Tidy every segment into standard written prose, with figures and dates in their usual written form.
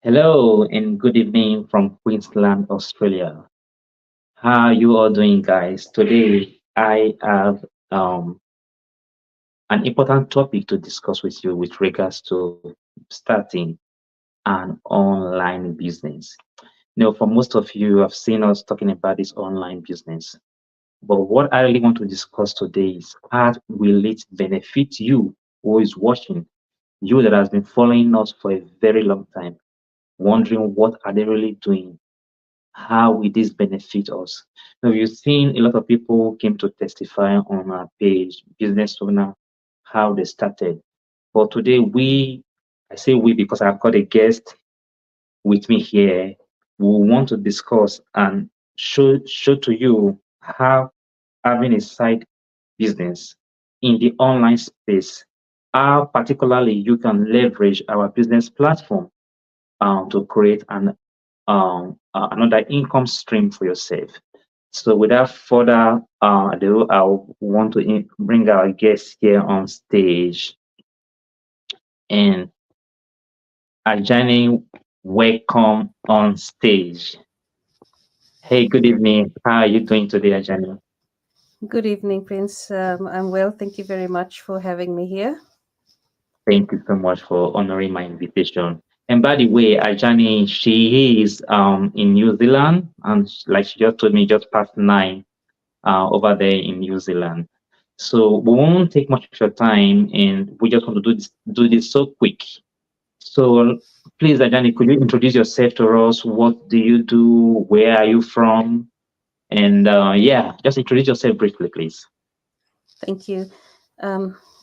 Hello and good evening from Queensland, Australia. How are you all doing, guys? Today I have an important topic to discuss with you with regards to starting an online business. For most of you have seen us talking about this online business, but what I really want to discuss today is how will it benefit you who is watching, you that has been following us for a very long time, wondering what are they really doing, how will this benefit us? Now, you've seen a lot of people came to testify on our page, business owner, how they started. But today, I say we because I've got a guest with me here. We want to discuss and show to you how having a side business in the online space, how particularly you can leverage our business platform to create another income stream for yourself. So without further ado, I want to bring our guest here on stage. And Ajani, welcome on stage. Hey, good evening. How are you doing today, Ajani? Good evening, Prince. I'm well. Thank you very much for having me here. Thank you so much for honoring my invitation. And by the way, Ajani, she is in New Zealand, and like she just told me, just past 9 over there in New Zealand. So we won't take much of your time, and we just want to do this so quick. So please, Ajani, could you introduce yourself to us? What do you do? Where are you from? And yeah, just introduce yourself briefly, please. Thank you.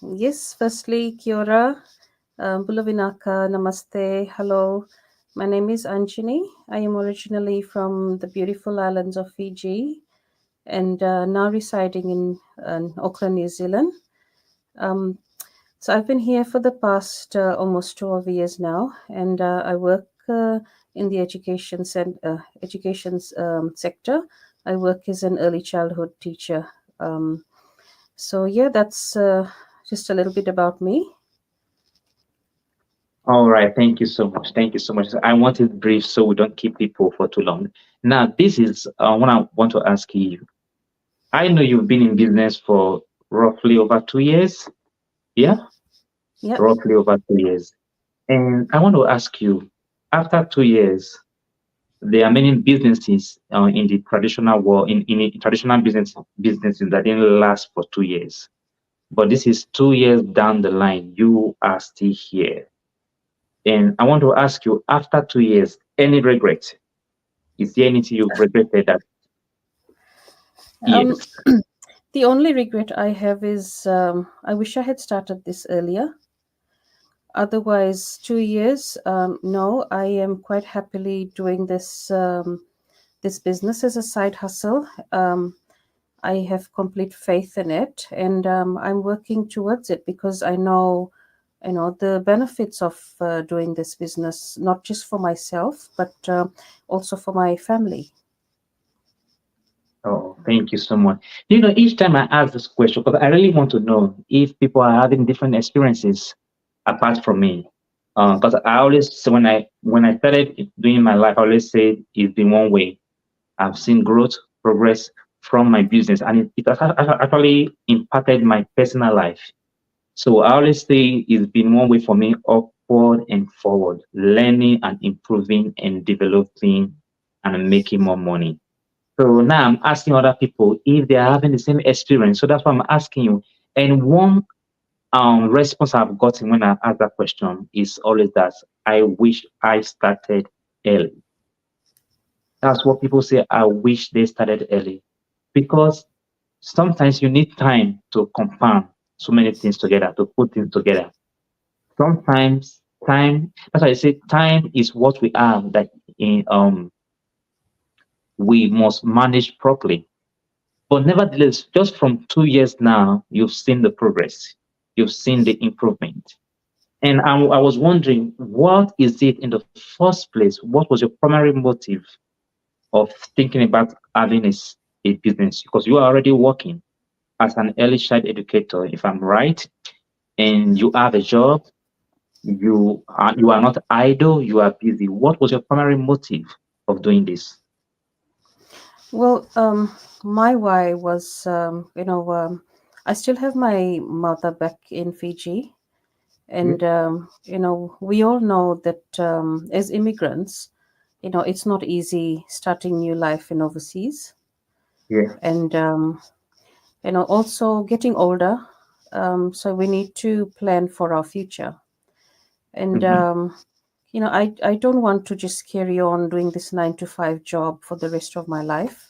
Yes, firstly, Kia ora, Bulavinaka, Namaste, hello. My name is Anjani. I am originally from the beautiful islands of Fiji and now residing in Auckland, New Zealand. Um, so I've been here for the past almost 12 years now, and I work in the education's sector. I work as an early childhood teacher. So yeah, that's just a little bit about me. All right, thank you so much. Thank you so much. I want it brief so we don't keep people for too long. Now, this is what I want to ask you. I know you've been in business for roughly over 2 years. Yeah, Yep. roughly over 2 years. And I want to ask you, after 2 years, there are many businesses in the traditional world, in the traditional businesses that didn't last for 2 years. But this is 2 years down the line, you are still here. And I want to ask you, after 2 years, any regret? Is there anything you've regretted that? Um, Yes. the only regret I have is I wish I had started this earlier. Otherwise, 2 years. No, I am quite happily doing this business as a side hustle. I have complete faith in it, and I'm working towards it because I know the benefits of doing this business, not just for myself, but also for my family. Oh, thank you so much. Each time I ask this question, because I really want to know if people are having different experiences apart from me. Because I always say when I started doing my life, I always say it's been one way. I've seen growth, progress from my business, and it has actually impacted my personal life. So I always say it's been one way for me, upward and forward, learning and improving and developing and making more money. So now I'm asking other people if they are having the same experience. So that's why I'm asking you. And one response I've gotten when I ask that question is always that I wish I started early. That's what people say. I wish they started early because sometimes you need time to compound so many things together, to put things together. Sometimes time, that's why I say time is what we have that we must manage properly. But nevertheless, just from 2 years now, you've seen the progress, you've seen the improvement. And I was wondering, what is it in the first place? What was your primary motive of thinking about having a business? Because you are already working as an early child educator, if I'm right, and you have a job, You are not idle, you are busy. What was your primary motive of doing this? Well, my why was, I still have my mother back in Fiji, Yeah, and we all know that as immigrants, it's not easy starting new life in overseas, yeah. and also getting older. So we need to plan for our future, and Hmm. I don't want to just carry on doing this 9 to 5 job for the rest of my life.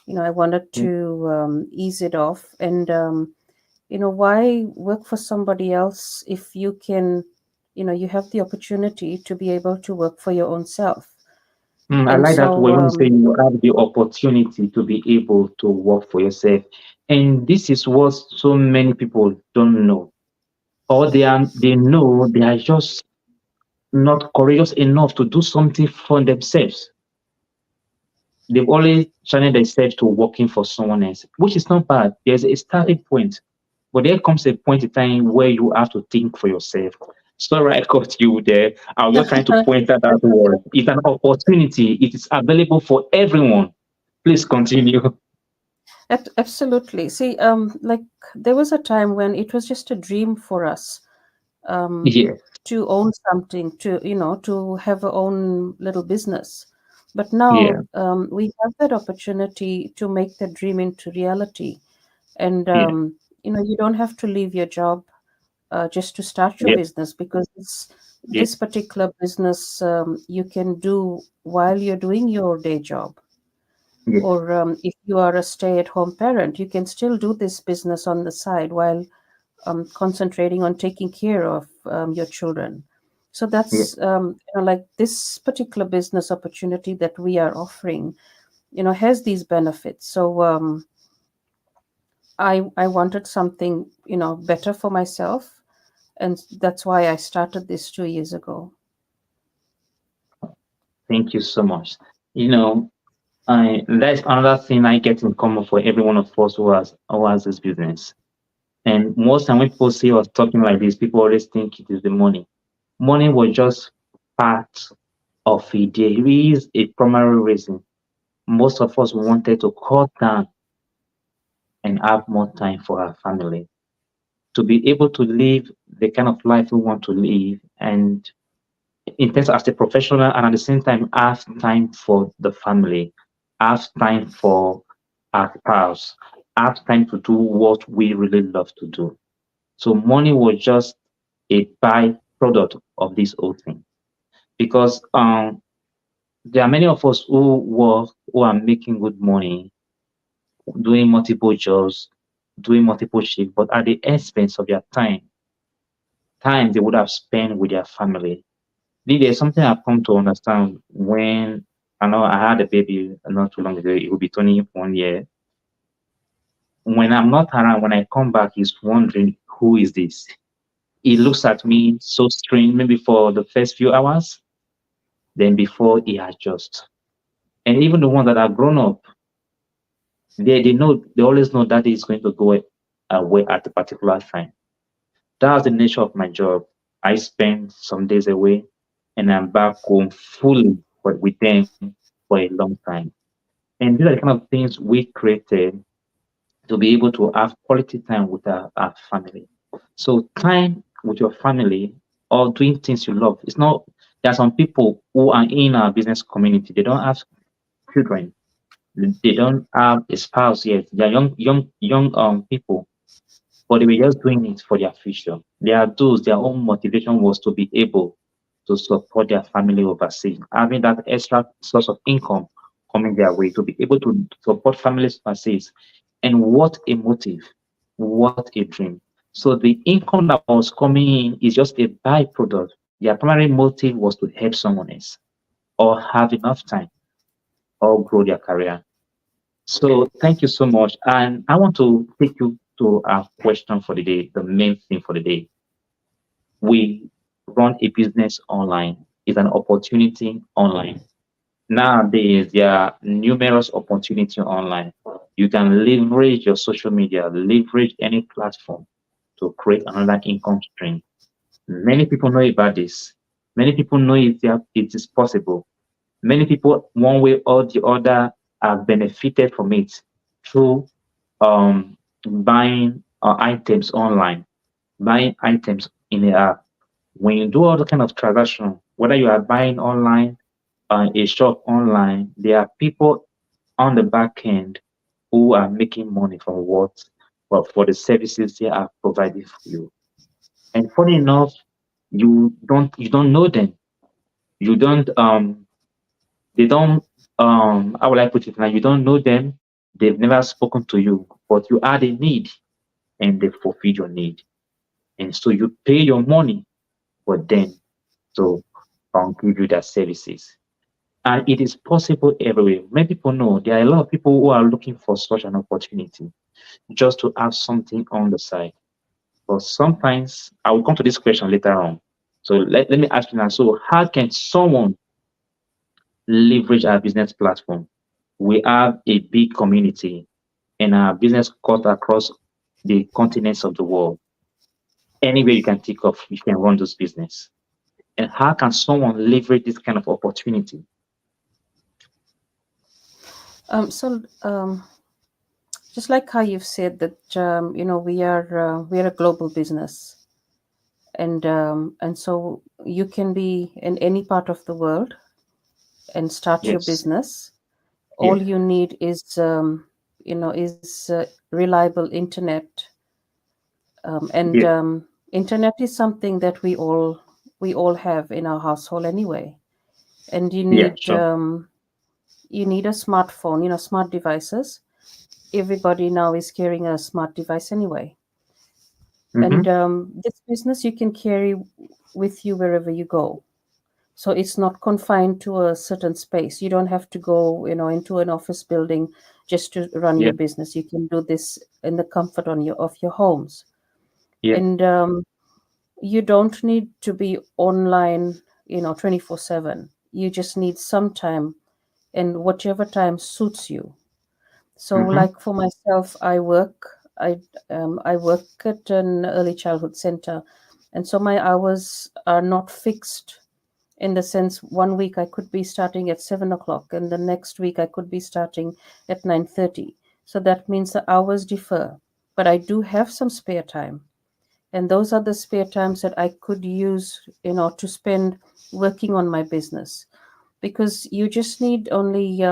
I wanted Yeah, to ease it off, and why work for somebody else if you can, you have the opportunity to be able to work for your own self. I And like that so word when you say you have the opportunity to be able to work for yourself. And this is what so many people don't know. Or they know they are just not courageous enough to do something for themselves. They've always channeled themselves to working for someone else, which is not bad. There's a starting point. But there comes a point in time where you have to think for yourself. Sorry, I caught you there. I was just trying to point that out word. It's an opportunity. It is available for everyone. Please continue. absolutely. See, like there was a time when it was just a dream for us, um, Yeah, to own something, to have our own little business. But yeah, now we have that opportunity to make that dream into reality. And yeah, you don't have to leave your job just to start your yeah, business, because yeah, this particular business you can do while you're doing your day job. yeah, Or if you are a stay-at-home parent, you can still do this business on the side while concentrating on taking care of your children. So yeah. that's like this particular business opportunity that we are offering, has these benefits. So I wanted something better for myself, and that's why I started this 2 years ago. Thank you so much. You know, that's another thing I get in common for every one of us who has this business. And most time when people see us talking like this, people always think it is the money. Money was just part of it. There is a primary reason. Most of us wanted to cut down and have more time for our family, to be able to live the kind of life we want to live, and in terms as a professional, and at the same time have time for the family, have time for our spouse, have time to do what we really love to do. So money was just a byproduct of this whole thing, because there are many of us who work, who are making good money, doing multiple jobs, doing multiple shifts, but at the expense of their time they would have spent with their family. There's something I've come to understand when I know I had a baby not too long ago. It will be 21 year. When I'm not around, when I come back, he's wondering who is this. He looks at me so strange, maybe for the first few hours, then before he adjusts. And even the ones that are grown up, they always know that is going to go away at a particular time. That's the nature of my job. I spend some days away and I'm back home fully but with them for a long time. And these are the kind of things we created to be able to have quality time with our family. So time with your family or doing things you love. It's not There are some people who are in our business community, they don't have children, they don't have a spouse yet. They are young people, but they were just doing it for their future. Their own motivation was to be able to support their family overseas, having that extra source of income coming their way to be able to support families overseas. And what a motive, what a dream. So the income that was coming in is just a byproduct. Their primary motive was to help someone else or have enough time or grow their career. So thank you so much. And I want to take you to our question for the day, the main thing for the day. We run a business online. It's an opportunity online. Nowadays, there are numerous opportunities online. You can leverage your social media, leverage any platform to create another income stream. Many people know about this. Many people know it is possible. Many people, one way or the other, have benefited from it through buying items online, buying items in the app. When you do all the kind of transaction, whether you are buying online, a shop online, there are people on the back end who are making money from for the services they are providing for you. And funny enough, you don't know them. You don't they don't how will I put it now? You don't know them, they've never spoken to you, but you had a need and they fulfill your need. And so you pay your money for them to give you their services. And it is possible everywhere. Many people know there are a lot of people who are looking for such an opportunity just to have something on the side. But sometimes I will come to this question later on. So let me ask you now. So how can someone leverage our business platform? We have a big community and our business cut across the continents of the world. Anywhere you can think of, you can run this business. And how can someone leverage this kind of opportunity? So just like how you've said that we are a global business, and so you can be in any part of the world and start your Yes. business. Yeah. All you need is reliable internet, and Yeah. internet is something that we all have in our household anyway. And Yeah. Sure. you need a smartphone, smart devices. Everybody now is carrying a smart device anyway. And Mm-hmm. this business you can carry with you wherever you go. So it's not confined to a certain space. You don't have to go, into an office building just to run Yeah. your business. You can do this in the comfort of your homes. Yeah. And you don't need to be online, 24/7. You just need some time, and whatever time suits you. So, Mm-hmm. like for myself, I work at an early childhood center, and so my hours are not fixed, in the sense one week I could be starting at 7 o'clock, and the next week I could be starting at 9:30. So that means the hours differ, but I do have some spare time, and those are the spare times that I could use, to spend working on my business, because you just need only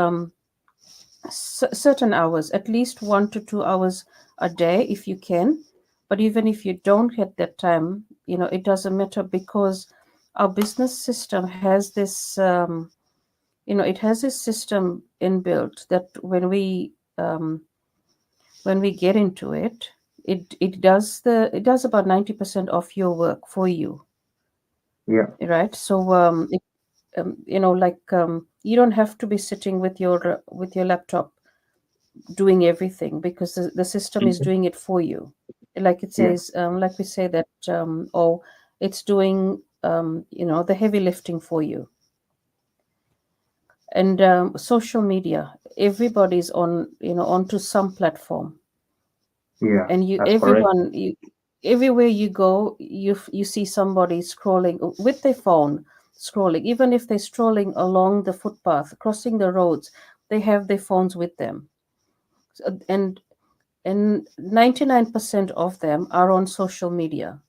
certain hours, at least 1 to 2 hours a day if you can. But even if you don't get that time, it doesn't matter, because our business system has this, it has this system inbuilt that when we get into it, it does about 90% of your work for you, Yeah. right? So like you don't have to be sitting with your laptop doing everything, because the system is Mm-hmm. doing it for you. Like it Yeah. says, like we say that, oh, it's doing, the heavy lifting for you. And social media, everybody's onto some platform. Yeah. And That's correct. everywhere you go, you see somebody scrolling with their phone, scrolling. Even if they're strolling along the footpath, crossing the roads, they have their phones with them. And 99% of them are on social media.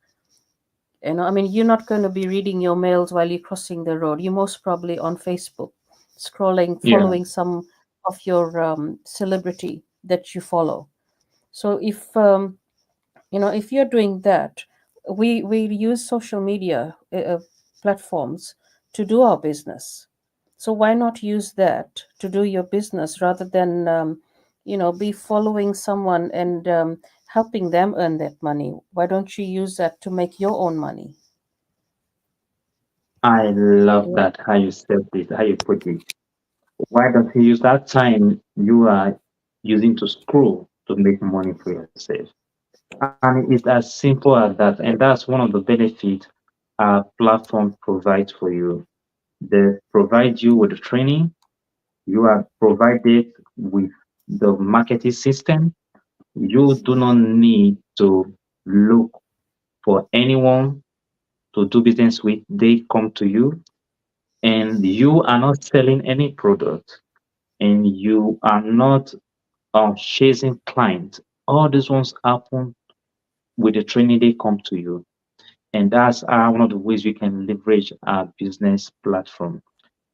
I mean, you're not going to be reading your mails while you're crossing the road. You're most probably on Facebook, scrolling, Yeah. following some of your celebrity that you follow. So if you're doing that, we use social media platforms to do our business. So why not use that to do your business, rather than be following someone and helping them earn that money? Why don't you use that to make your own money? I love Right. that how you said it, how you put it. Why don't you use that time you are using to scroll to make money for yourself? And it's as simple as that. And that's one of the benefits our platform provides for you. They provide you with the training, you are provided with the marketing system. You do not need to look for anyone to do business with, they come to you, and you are not selling any product, and you are not chasing clients. All these ones happen with the training, they come to you. And that's one of the ways we can leverage our business platform.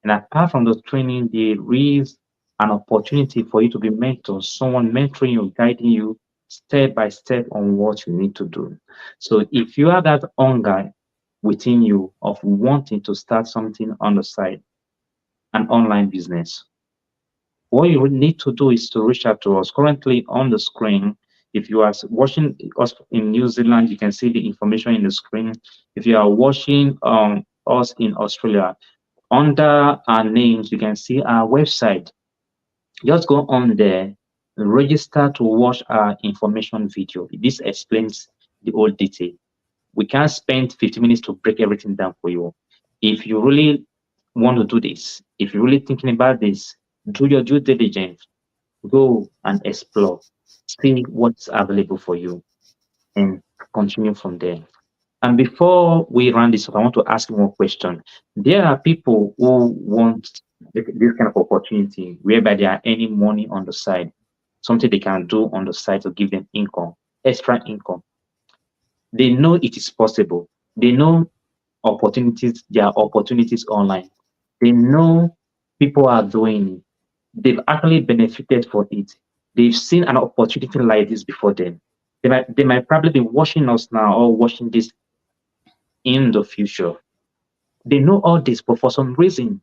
And apart from the training, there is an opportunity for you to be mentored, someone mentoring you, guiding you step by step on what you need to do. So if you have that hunger within you of wanting to start something on the side, an online business, what you need to do is to reach out to us. Currently on the screen, if you are watching us in New Zealand, you can see the information in the screen. If you are watching us in Australia, under our names, you can see our website. Just go on there, register to watch our information video. This explains the whole detail. We can't spend 50 minutes to break everything down for you. If you really want to do this, if you're really thinking about this, do your due diligence, go and explore, see what's available for you, and continue from there. And before we run this up, I want to ask you one question. There are people who want this kind of opportunity whereby they are earning money on the side, something they can do on the side to give them income, extra income. They know it is possible. They know opportunities, there are opportunities online. They know people are doing it. They've actually benefited for it. They've seen an opportunity like this before them. They might probably be watching us now or watching this in the future. They know all this, but for some reasons,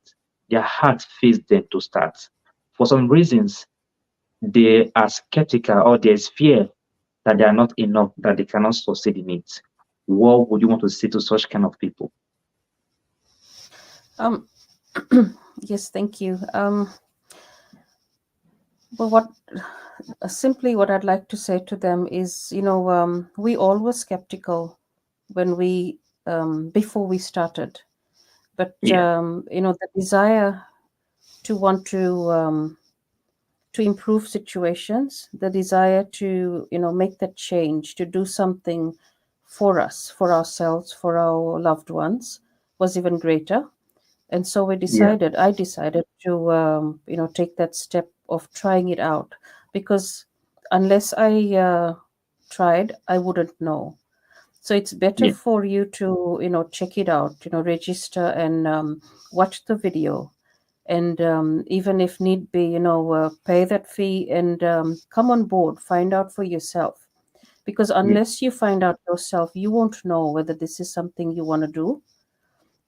their heart fails them to start. For some reasons, they are skeptical or there's fear that they are not enough, that they cannot succeed in it. What would you want to say to such kind of people? Um, yes, thank you. Well, simply what I'd like to say to them is, we all were skeptical when we before we started, but Yeah, the desire to want to improve situations, the desire to make that change, to do something for us, for ourselves, for our loved ones, was even greater. And so yeah, I decided to take that step of trying it out, because unless I tried, I wouldn't know. So it's better yeah, for you to check it out, register and watch the video, and even if need be, pay that fee and come on board, find out for yourself, because yeah, unless you find out yourself, you won't know whether this is something you want to do.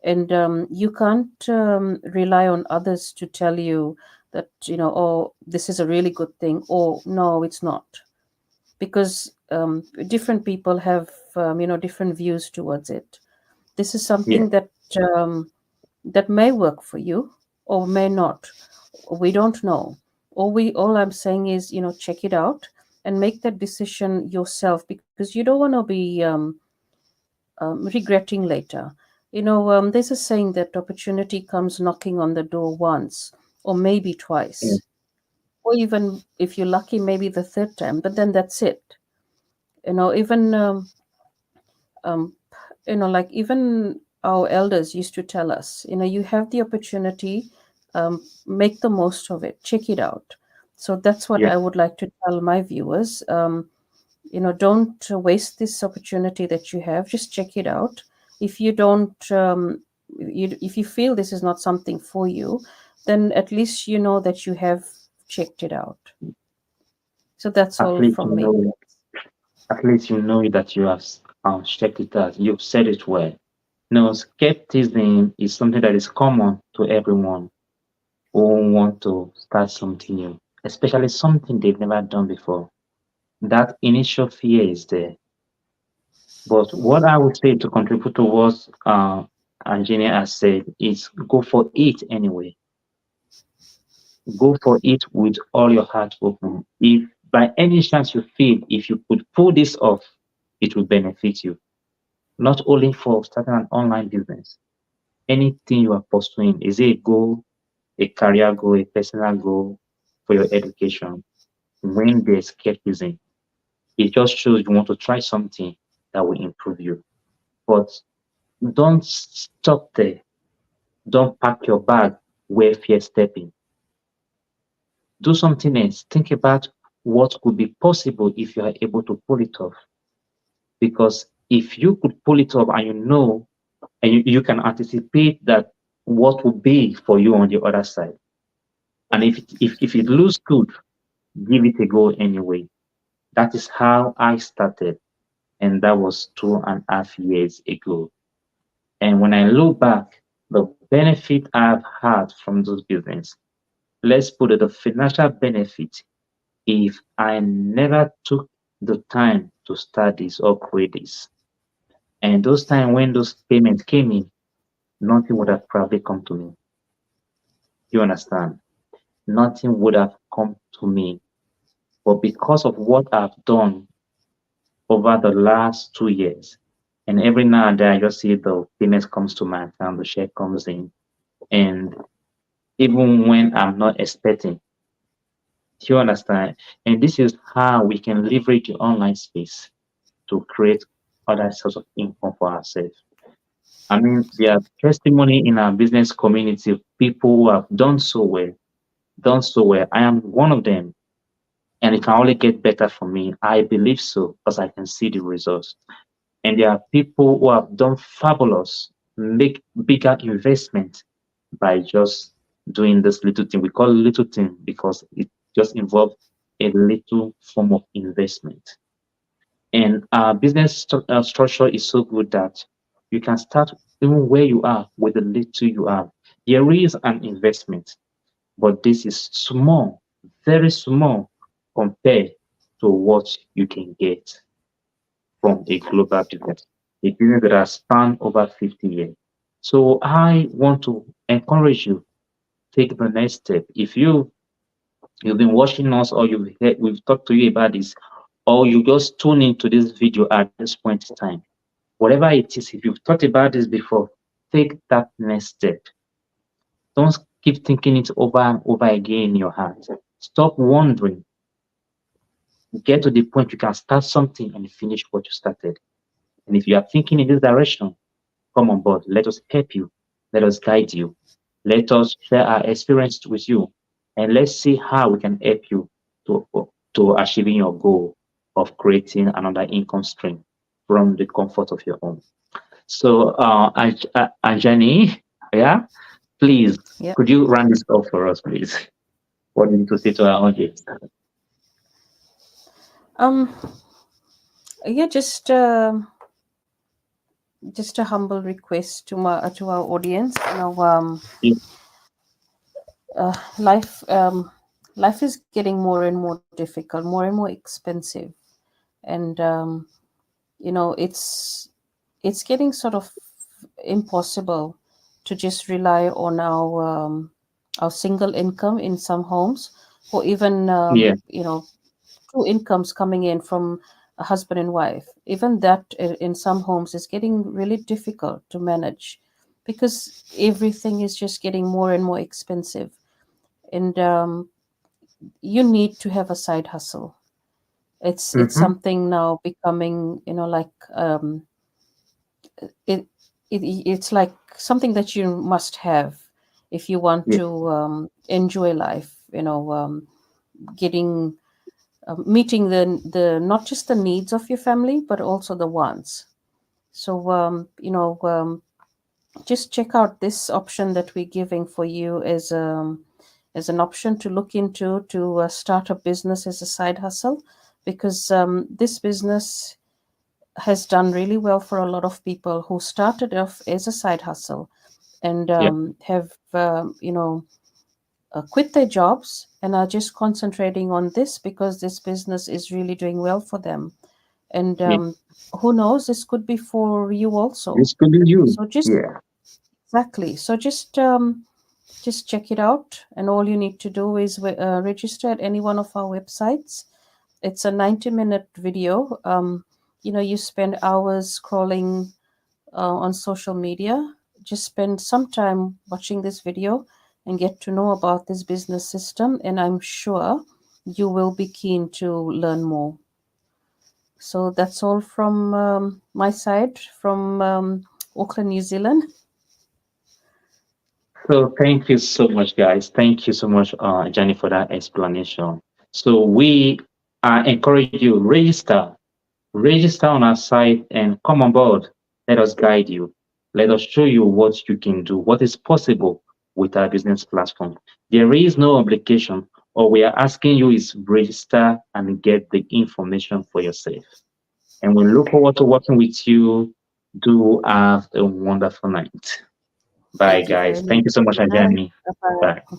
And you can't rely on others to tell you that, oh, this is a really good thing, or no, it's not, because different people have different views towards it. This is yeah. something um, that may work for you or may not. We don't know. All I'm saying is, check it out and make that decision yourself, because you don't want to be regretting later. There's a saying that opportunity comes knocking on the door once, or maybe Yeah. twice, or even if you're lucky, maybe the third time, but then that's it. Even um, like even our elders used to tell us, you have the opportunity, make the most of it, check it out. So that's what Yeah, I would like to tell my viewers. Don't waste this opportunity that you have, just check it out. If you don't if you feel this is not something for you, then at least you know that you have checked it out. So that's at all least you from me. know, at least you know that you have checked it out. You've said it well. No, skepticism is something that is common to everyone who want to start something new, especially something they've never done before. That initial fear is there. But what I would say to contribute to what Engineer has said is go for it anyway. Go for it with all your heart open. If by any chance you feel if you could pull this off, it will benefit you. Not only for starting an online business, anything you are pursuing, is it a goal, a career goal, a personal goal for your education? When there's skepticism, it just shows you want to try something that will improve you. But don't stop there. Don't pack your bag where fear stepping. Do something else. Think about what could be possible if you are able to pull it off. Because if you could pull it off and you know, and you can anticipate that what will be for you on the other side. And if it looks good, give it a go anyway. That is how I started. And that was 2.5 years ago. And when I look back, the benefit I've had from those business, let's put it the financial benefit, if I never took the time to start this or create this. And those time when those payments came in, nothing would have probably come to me. You understand? Nothing would have come to me. But because of what I've done over the last 2 years, and every now and then I just see the payments comes to my account, the check comes in, and even when I'm not expecting, do you understand? And this is how we can leverage the online space to create other source of income for ourselves. I mean, there are testimony in our business community of people who have done so well, done so well. I am one of them, and it can only get better for me. I believe so because I can see the results. And there are people who have done fabulous, make bigger investment by just doing this little thing. We call it little thing because it just involves a little form of investment. And our business structure is so good that you can start even where you are with the little you have. There is an investment, but this is small, very small compared to what you can get from a global business, a business that has spanned over 50 years. So I want to encourage you, take the next step. If you've been watching us or we've talked to you about this, or you just tune into this video at this point in time, whatever it is, if you've thought about this before, take that next step. Don't keep thinking it over and over again in your heart. Stop wondering. Get to the point you can start something and finish what you started. And if you are thinking in this direction, come on board. Let us help you. Let us guide you. Let us share our experience with you. And let's see how we can help you to achieving your goal of creating another income stream from the comfort of your home. So, Anjani, yeah, please, Yeah. could you run this off for us, please? What do you need to say to our audience? Um. Yeah. Just a humble request to our audience. Yeah, Life life is getting more and more difficult, more and more expensive, and it's getting sort of impossible to just rely on our single income in some homes, or even yeah, two incomes coming in from a husband and wife. Even that in some homes is getting really difficult to manage because everything is just getting more and more expensive, and you need to have a side hustle. It's mm-hmm. something now becoming, like it, it's like something that you must have if you want Yeah, to enjoy life, getting meeting the not just the needs of your family but also the wants. So just check out this option that we're giving for you as an option to look into to start a business as a side hustle, because this business has done really well for a lot of people who started off as a side hustle and yeah, have quit their jobs and are just concentrating on this because this business is really doing well for them. And yeah. who knows, this could be for you also. This could be you. So just Yeah, exactly. So just check it out, and all you need to do is register at any one of our websites. It's a 90-minute video. You spend hours scrolling on social media. Just spend some time watching this video and get to know about this business system, and I'm sure you will be keen to learn more. So that's all from my side, from Auckland, New Zealand. So thank you so much, guys. Thank you so much, Jenny, for that explanation. So we encourage you register on our site and come on board. Let us guide you. Let us show you what you can do, what is possible with our business platform. There is no obligation. All we are asking you is register and get the information for yourself. And we look forward to working with you. Do have a wonderful night. Bye, Thank you very guys. much. Thank you so much, Good night. Ajani. Bye-bye. Bye.